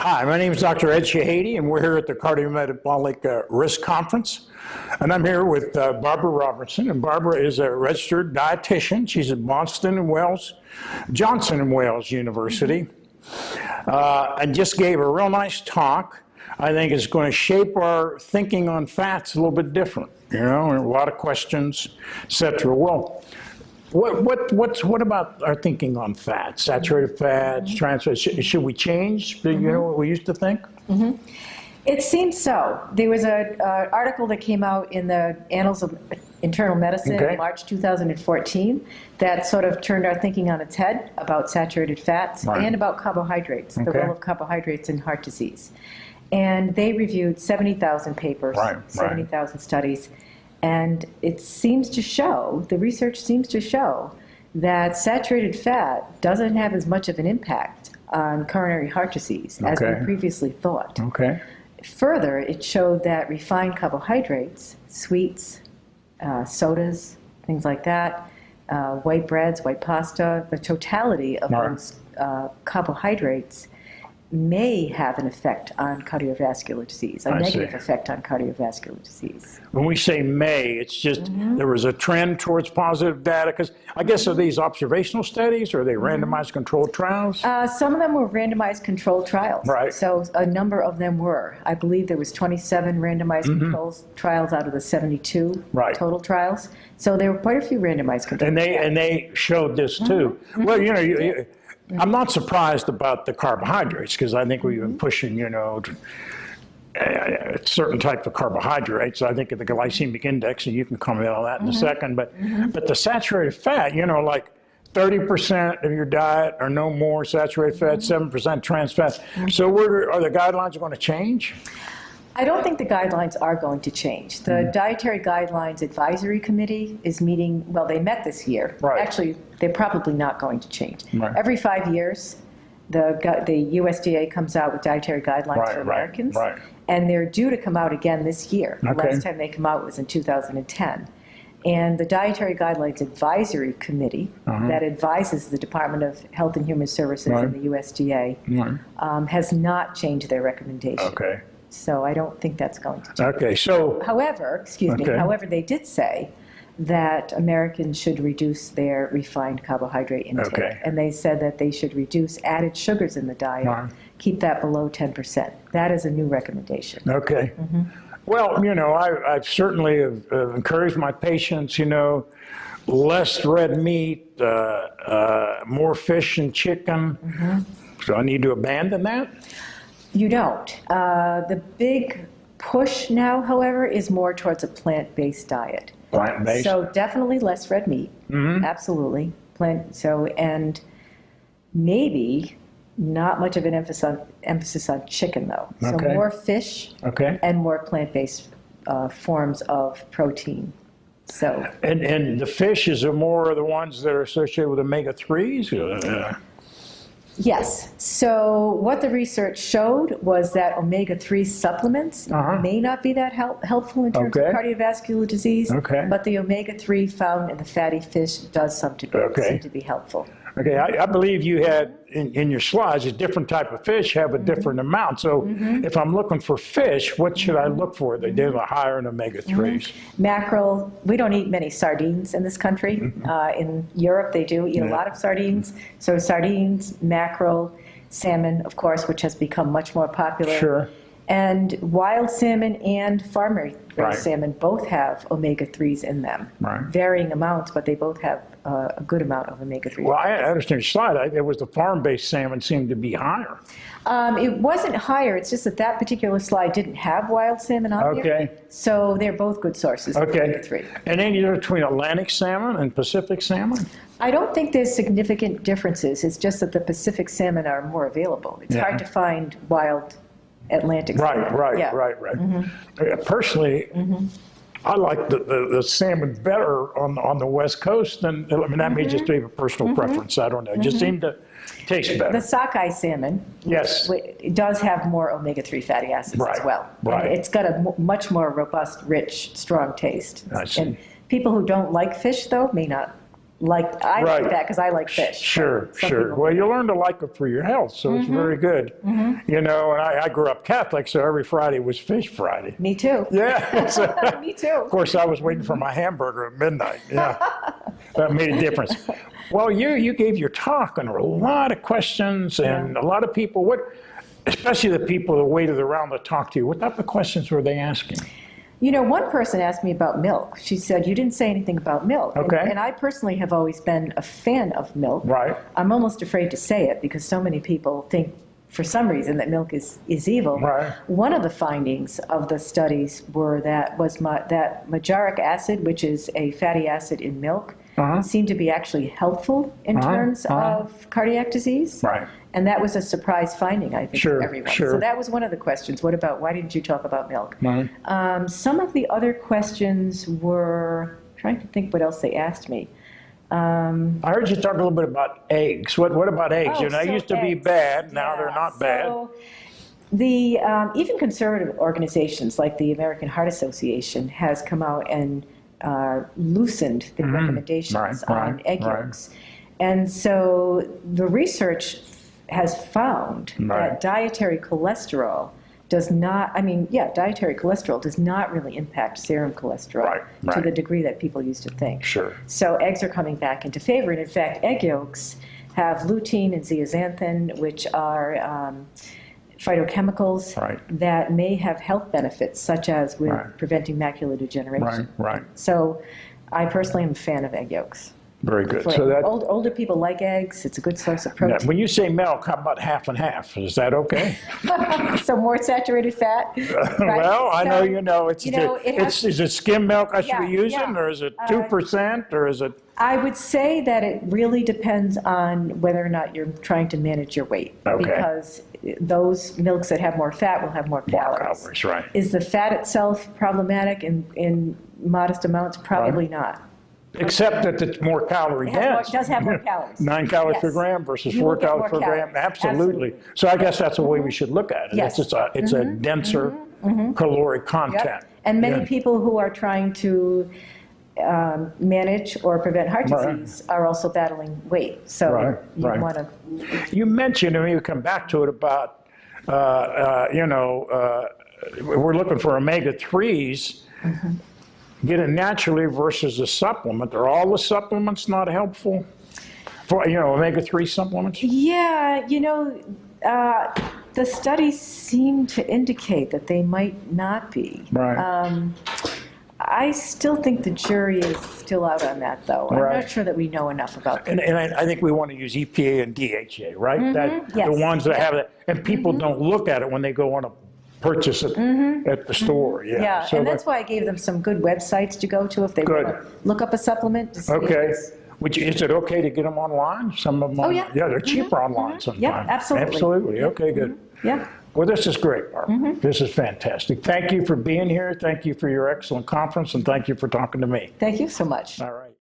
Hi, my name is Dr. Ed Shahady, and we're here at the Cardiometabolic Risk Conference. And I'm here with Barbara Robertson, and Barbara is a registered dietitian. She's at Boston and Wales, Johnson and Wales University, and just gave a real nice talk. I think it's going to shape our thinking on fats a little bit different, you know, and a lot of questions, et cetera. Well, what about our thinking on fat, saturated fats, trans fats? Should we change, you know, what we used to think? It seems so. There was an article that came out in the Annals of Internal Medicine in March 2014 that sort of turned our thinking on its head about saturated fats and about carbohydrates, the role of carbohydrates in heart disease. And they reviewed 70,000 papers, 70,000 studies. And it seems to show, the research seems to show, that saturated fat doesn't have as much of an impact on coronary heart disease as we previously thought. Further, it showed that refined carbohydrates, sweets, sodas, things like that, white breads, white pasta, the totality of those carbohydrates may have an effect on cardiovascular disease, a negative effect on cardiovascular disease. When we say may, it's just there was a trend towards positive data, because I guess are these observational studies, or are they randomized controlled trials? Some of them were randomized controlled trials. So a number of them were. I believe there was 27 randomized controlled trials out of the 72 total trials. So there were quite a few randomized controlled trials. And they showed this too. Well, you know, I'm not surprised about the carbohydrates, because I think we've been pushing, you know, certain type of carbohydrates. I think of the glycemic index, and you can comment on that in a second. But the saturated fat, you know, like 30% of your diet or no more saturated fat, 7% trans fat. So are the guidelines going to change? I don't think the guidelines are going to change. The Dietary Guidelines Advisory Committee is meeting, well, they met this year. Actually, they're probably not going to change. Every 5 years, the USDA comes out with dietary guidelines for Americans, and they're due to come out again this year. The last time they come out was in 2010. And the Dietary Guidelines Advisory Committee that advises the Department of Health and Human Services and the USDA has not changed their recommendation. So I don't think that's going to change. So however, however, they did say that Americans should reduce their refined carbohydrate intake. And they said that they should reduce added sugars in the diet, keep that below 10%. That is a new recommendation. Well, you know, I've certainly encouraged my patients, you know, less red meat, more fish and chicken. So I need to abandon that? You don't. The big push now, however, is more towards a plant-based diet. Plant-based? So definitely less red meat. Absolutely. And maybe not much of an emphasis on chicken, though. So more fish and more plant-based forms of protein. So. And the fishes are more the ones that are associated with omega-3s? Yes. So what the research showed was that omega-3 supplements may not be that helpful in terms of cardiovascular disease, but the omega-3 found in the fatty fish does seem to be helpful. I believe you had in your slides a different type of fish have a different amount. So if I'm looking for fish, what should I look for? They do a higher in omega-3s. Mackerel. We don't eat many sardines in this country. In Europe, they do eat a lot of sardines. So sardines, mackerel, salmon, of course, which has become much more popular. And wild salmon and farm-raised salmon both have omega-3s in them. Varying amounts, but they both have a good amount of omega-3. Well, I understand your slide. It was the farm-based salmon seemed to be higher. It wasn't higher. It's just that that particular slide didn't have wild salmon on there. So they're both good sources of omega-3. And any difference between Atlantic salmon and Pacific salmon? I don't think there's significant differences. It's just that the Pacific salmon are more available. It's hard to find wild Atlantic salmon. Personally, I like the salmon better on the West Coast than, I mean, that may just be a personal preference. I don't know. It just seemed to taste better. The sockeye salmon it does have more omega-3 fatty acids as well. It's got a much more robust, rich, strong taste. And people who don't like fish, though, may not like that because I like fish. Sure, sure. Well, you learn to like it for your health, so it's very good. You know, and I grew up Catholic, so every Friday was Fish Friday. Me too. Yeah. So, me too. Of course, I was waiting for my hamburger at midnight. Yeah, that made a difference. Well, you gave your talk, and there were a lot of questions, and a lot of people, especially the people that waited around to talk to you, what type of questions were they asking? You know, one person asked me about milk. She said, you didn't say anything about milk. Okay. And I personally have always been a fan of milk. Right. I'm almost afraid to say it because so many people think, for some reason, that milk is evil. Right. One of the findings of the studies were that majoric acid, which is a fatty acid in milk, seemed to be actually helpful in terms of cardiac disease. Right. And that was a surprise finding, I think, for everyone. Sure. So that was one of the questions. What about, why didn't you talk about milk? Right. Some of the other questions were, trying to think what else they asked me. I heard you talk a little bit about eggs. What about eggs? You know, they used to be bad, now they're not bad. So the, even conservative organizations like the American Heart Association has come out and loosened the recommendations on egg yolks. And so the research has found that dietary cholesterol does not, dietary cholesterol does not really impact serum cholesterol to the degree that people used to think. Sure. So eggs are coming back into favor. And in fact, egg yolks have lutein and zeaxanthin, which are phytochemicals that may have health benefits, such as with preventing macular degeneration. Right. So I personally am a fan of egg yolks. Very good. So that older people like eggs. It's a good source of protein. When you say milk, how about half and half? Is that okay? So more saturated fat. Right? Well, I know you know. Is it skim milk I should be using, or is it 2%, or is it? I would say that it really depends on whether or not you're trying to manage your weight. Okay. Because those milks that have more fat will have more calories. More calories, right. Is the fat itself problematic in modest amounts? Probably not. Except that it's more calorie dense. It does have more calories. 9 calories per gram versus 4 calories per gram. Absolutely. So I guess that's the way we should look at it. Yes. It's a denser caloric content. Yep. And many people who are trying to manage or prevent heart disease are also battling weight. So you want to. You mentioned, and we come back to it, about we're looking for omega-3s. Get it naturally versus a supplement. Are all the supplements not helpful for, omega-3 supplements? Yeah, the studies seem to indicate that they might not be. Right. I still think the jury is still out on that, though. I'm not sure that we know enough about that. And I think we want to use EPA and DHA, right? The ones that have that. And people don't look at it when they go on a purchase it at the store. Yeah, so and that's why I gave them some good websites to go to if they want to look up a supplement. To see is it okay to get them online? Some of them, they're cheaper online sometimes. Yeah, absolutely. Absolutely. Okay, good. Yeah. Well, this is great, Barbara. This is fantastic. Thank you for being here. Thank you for your excellent conference, and thank you for talking to me. Thank you so much. All right.